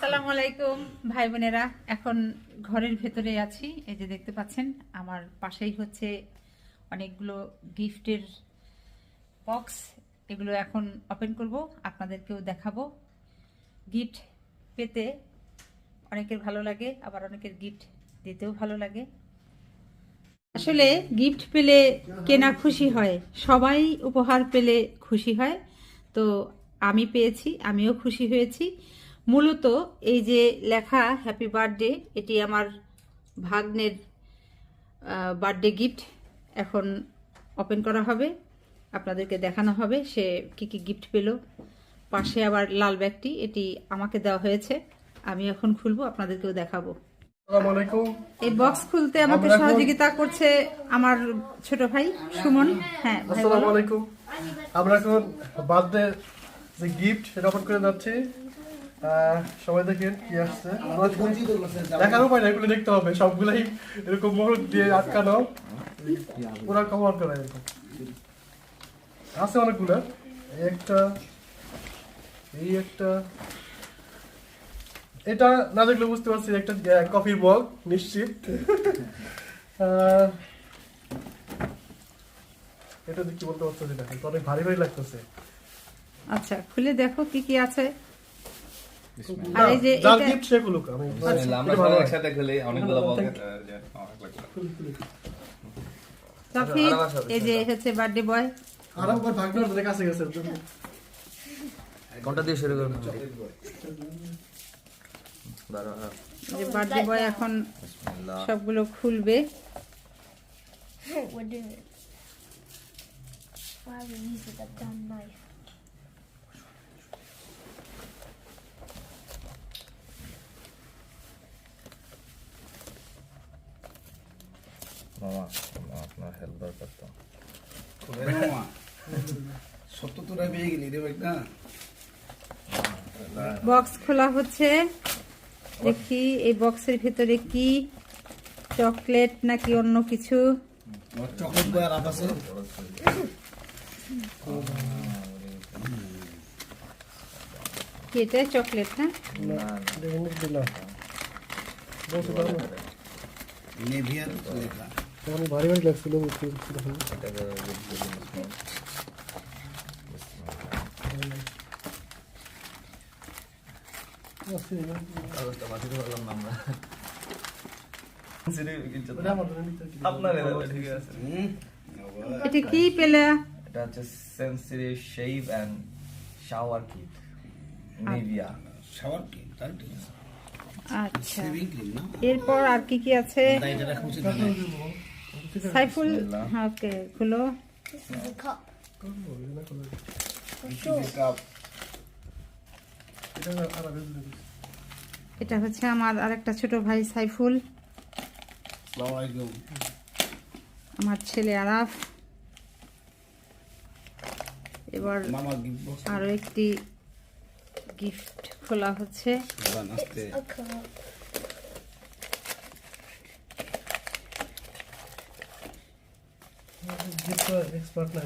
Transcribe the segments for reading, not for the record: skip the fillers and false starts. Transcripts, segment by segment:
আসসালামু আলাইকুম ভাই বোনেরা, এখন ঘরের ভেতরে আছি। এই যে দেখতে পাচ্ছেন আমার পাশেই হচ্ছে অনেকগুলো গিফটের বক্স। এগুলো এখন ওপেন করব, আপনাদেরকেও দেখাবো। গিফট পেতে অনেকের ভালো লাগে, আবার অনেকের গিফট দিতেও ভালো লাগে। আসলে গিফট পেলে কেনা খুশি হয়, সবাই উপহার পেলে খুশি হয়। তো আমি পেয়েছি, আমিও খুশি হয়েছি। মূলত এই যে লেখা হ্যাপি বার্থডে, এটি আমার ভাগ্নের বার্থডে গিফট। এখন ওপেন করা হবে, আপনাদেরকে দেখানো হবে সে কি কি গিফট পেল। পাশে আবার লাল ব্যাগটি, এটি আমাকে দেওয়া হয়েছে। আমি এখন খুলবো, আপনাদেরকেও দেখাবো। আসসালামু আলাইকুম। এই বক্স খুলতে আমাকে সহযোগিতা করছে আমার ছোট ভাই সুমন। হ্যাঁ ভাই, আসসালামু আলাইকুম। আমরা এখন বার্থডে যে গিফট সেটা ওপেন করে যাচ্ছি। সবাই দেখেন কি আসছে। দেখার উপায় না, এগুলো দেখতে হবে। সবগুলাই এরকম মোহর দিয়ে আটকানো, পুরা কভার করা এরকম আছে অনেকগুলো। এই একটা এটা না দেখলে বুঝতে পারছি একটা কফির মগ নিশ্চিত। এটা কি বলতে পারছি না, অনেক ভারী ভারী লাগতেছে। আচ্ছা খুলে দেখো কি কি আছে। আর এই যে যার এটা গিফট সে খুলুক। আমি আমরা সবাই একসাথে খুলি, অনেকগুলো পকেট টফি। এই যে হচ্ছে বার্থডে বয়। আর আমার ভাগনার ধরে কাছে গেছে। কোনটা দিয়ে শুরু করব? যে বার্থডে বয় এখন সবগুলো খুলবে। We're doing it. Why are we using a dumb knife? মামা আপনার হেল্প দরকার তো। সত্য তোরা পেয়ে গেলি রে ভাই না। বক্স খোলা হচ্ছে, দেখি এই বক্সের ভিতরে কি, চকলেট নাকি অন্য কিছু। চকলেট বয় আর আছে কি এটা চকলেট? না নেভিয়ার লেখা। ভারী ভারী লাগছিল। এটা কি পেলে? এটা হচ্ছে sensory shave and shower kit Nivea shower কি তাই ঠিক আছে। আচ্ছা, সেভিং ক্রিম না। এরপর আর কি কি আছে? এটা রাখা উচিত না। সাইফুল, হ্যাঁ ওকে খুলো। This is a cup. Cup এটা হচ্ছে আমার আরেকটা ছোট ভাই সাইফুল, আসসালামু আলাইকুম। আমার ছেলে আরাফ। এবার মামা গিফট বক্স আরো একটি গিফট খোলা হচ্ছে। বানাতে A cup. এক্সপার্ট না,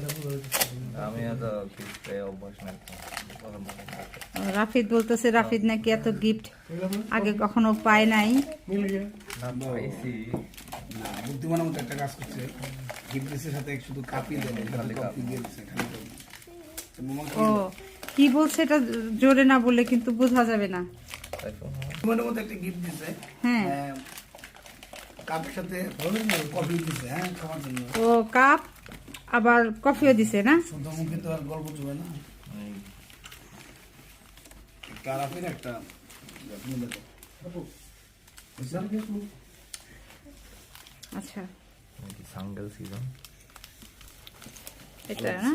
আমি এত গিফট অভ্যাস নাই। রাফিদ বলতেছে রাফিদ নাকি এত গিফট আগে কখনো পায় নাই। মিল গিয়ে না পাইছি না বুদ্ধিমানের মতো একটা কাজ করছে। গিফট দিছে সাথে শুধু কাপই দেন, খালি কাপই দিয়ে দিছে খালি তো। তো মামা ও কি বলছে এটা জোরে না বললে কিন্তু বোঝা যাবে না। বুদ্ধিমানের মতো একটা গিফট দিছে। হ্যাঁ কাপের সাথে কফি দিছে, হ্যাঁ খাওয়ার জন্য। ও কাপ আবার কফিও দিছে না? শুদ্ধ মুখে তো আর গল্প চলবে না। কারাফের একটা তুমি দেখো। আচ্ছা সাঙ্গেল সিজন এটা না।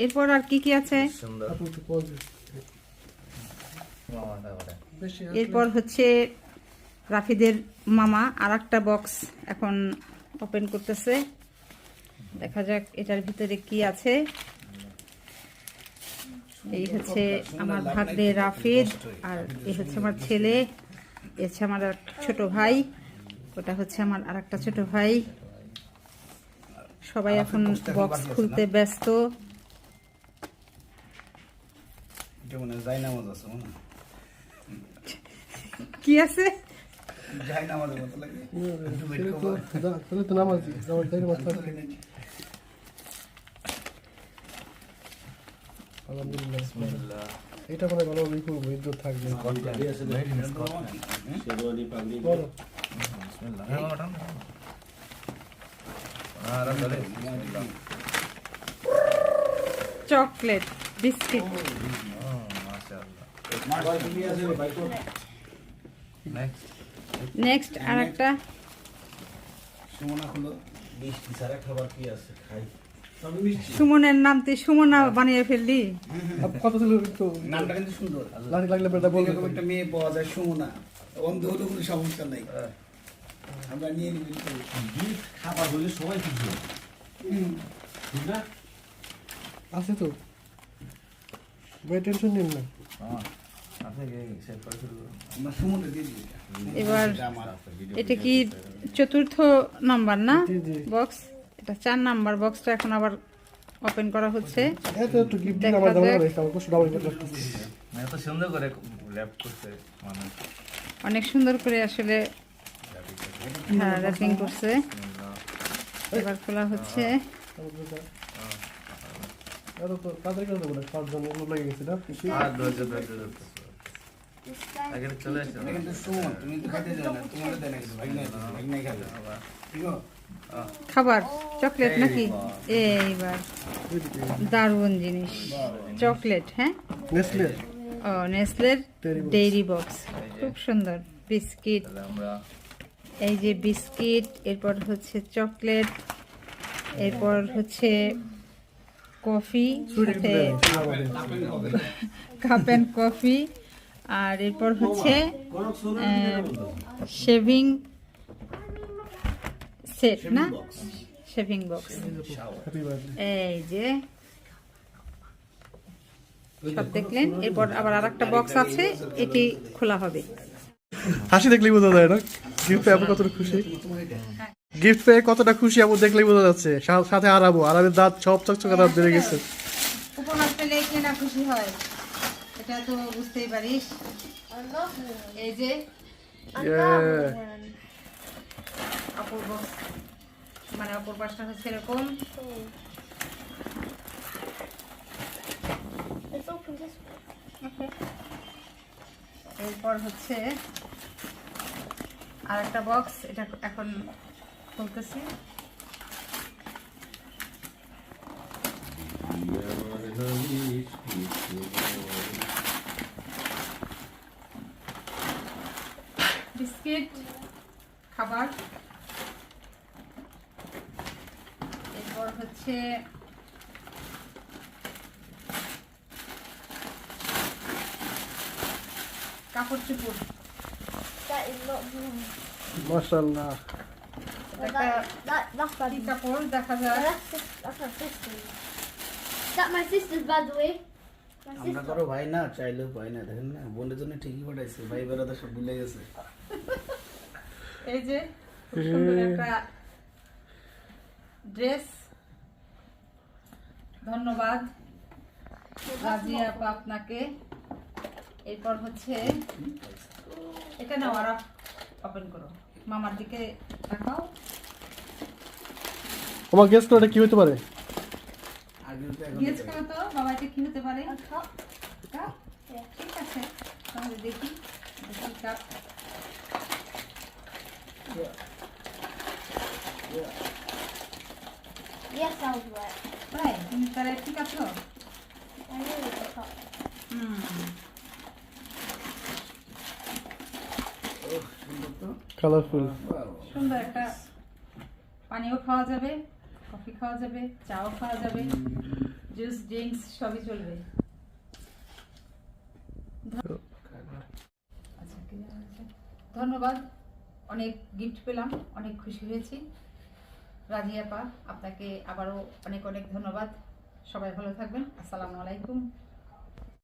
এরপর আর কি কি আছে? সুন্দর মামা তারপরে এরপর হচ্ছে রাফিদের মামা আর একটা বক্স এখন ওপেন করতেছে। দেখা যাক এটার ভিতরে কি আছে। এই হচ্ছে আমার ভাগ্নে রাফিদ, আর এই হচ্ছে আমার ছেলে, এ হচ্ছে আমার আর ছোট ভাই, ওটা হচ্ছে আমার আর একটা ছোট ভাই। সবাই এখন বক্স খুলতে ব্যস্ত। এটা মনে হয় জায়নামাজ আছে মনে হয়। কি আছে? যাই না আমাদের মতো লাগে তাহলে তো নামাজি নামাজ তাই নামাজ পড়তে। আলহামদুলিল্লাহ বিসমিল্লাহ। এটা মানে ভালো বিপুল ইজ্জত থাকবে। Made in Scotland. বলো বিসমিল্লাহ। হ্যাঁ, ওঠান। চলে। বিসমিল্লাহ। Chocolate biscuit. মাশাআল্লাহ। নেক্সট। নেক্সট আর একটা সুমনা হলো সুমনের নাম তুই সুমনা বানিয়ে ফেললি। কত ছিল একটু নামটা কিন্তু সুন্দর। লাগলে বেটা বলবে। এরকম একটা মেয়ে পাওয়া যায় সুমনা, অন্ধ হলেও কোনো সমস্যা নাই, আমরা নিয়ে নিবি। খাবার হলে সবাই খুশি হয় ঠিক না? আছে তো ভাই টেনশন নিন না। আপনি কি সেভ করে শুরু করুন। আমরা সুমনা দিয়ে দিই। এবার এটা আমার। এটা কি চতুর্থ নাম্বার না জি, জি। বক্স? এটা 4 নাম্বার বক্সটা এখন আবার ওপেন করা হচ্ছে। এত একটু গিফট দিন দেখা আমার দাম যাক। রয়েছে আমার কষ্ট ডাবল লাগতেছে। না, এত সুন্দর করে র্যাপ করছে মানুষ। অনেক সুন্দর করে আসলে হ্যাঁ র্যাপিং করছে। এবার খোলা হচ্ছে। এত তো তাদের কাছে বলে খাওয়ার জন্য এগুলো লেগে গেছে না আর ধৈর্য ধরতে। This guy. আগে চলে আসছে। এটা কিন্তু সুমন, তুমি তো খাইতে যাও না, তোমার দেয় না কিছু, ভাই নাই খাবে। ঠিক আছে? খাবার চকলেট নাকি? এইবার দারুণ জিনিস চকলেট। হ্যাঁ নেসলে ও নেসলের Dairy box. ডেইরি বক্স খুব সুন্দর। বিস্কিট, তাহলে আমরা এই যে বিস্কিট, এরপর হচ্ছে চকলেট, এরপর হচ্ছে কফি, সাথে কাপ অ্যান্ড কফি, আর এরপর হচ্ছে শেভিং সেট না, শেভিং বক্স। হ্যাপি বার্থডে এই যে সব দেখলেন। এরপর আবার আরেকটা বক্স আছে, এটি খোলা হবে। হাসি দেখলেই বোঝা যায় না গিফট পেয়ে আপু কতটা খুশি। গিফট পেয়ে কতটা খুশি আপু দেখলেই বোঝা যাচ্ছে। সাথে আরামের দাঁত সব চকচকে দাঁত বেড়ে গেছে। উপহার পেলে কে না খুশি হয়, এটা তো বুঝতেই পারিস। Another এই যে one. অপর বক্স, মানে অপর পাশটা হচ্ছে এরকম। Oh. Let's open this one. এরপর হচ্ছে আর একটা বক্স, এটা এখন খুলতেছি। বিস্কিট, খাবার, এরপর হচ্ছে কাপড় চোপড়। That is not blue. মাশাআল্লাহ একটা That's bad. কি কাপড় দেখা যায়। That's my sister's. Is that my sister's, by the way? My আমরা sister. করো ভাই না, চাইলেও পাই না, দেখেন না, বোনের জন্য ঠিকই পাঠাইছে, ভাই বেড়াতে সব ভুলে গেছে। এই যে খুব সুন্দর একটা ড্রেস। ধন্যবাদ রাজিয়া আপা আপনাকে। এরপর হচ্ছে এটা নাও, আর ওপেন করো, মামার দিকে দেখাও। আমার গেস করে এটা কি হতে পারে? আগে তো এখন গেস করো তো বাবা, এটা কি হতে পারে? A cup. কাপ? ঠিক আছে, তাহলে দেখি দেখি cup. Yes, I was right. তাই তুমি তাহলে ঠিক আছো? I knew it was a cup. সুন্দর তো। Colourful Wow. সুন্দর একটা, পানিও খাওয়া যাবে, কফি খাওয়া যাবে, চাও খাওয়া যাবে, জুস ড্রিঙ্কস সবই চলবে। আচ্ছা, কি জানা আছে? ধন্যবাদ, অনেক গিফট পেলাম, অনেক খুশি হয়েছি। রাজিয়া আপা আপনাকে আবারও অনেক অনেক ধন্যবাদ। সবাই ভালো থাকবেন। আসসালামু আলাইকুম।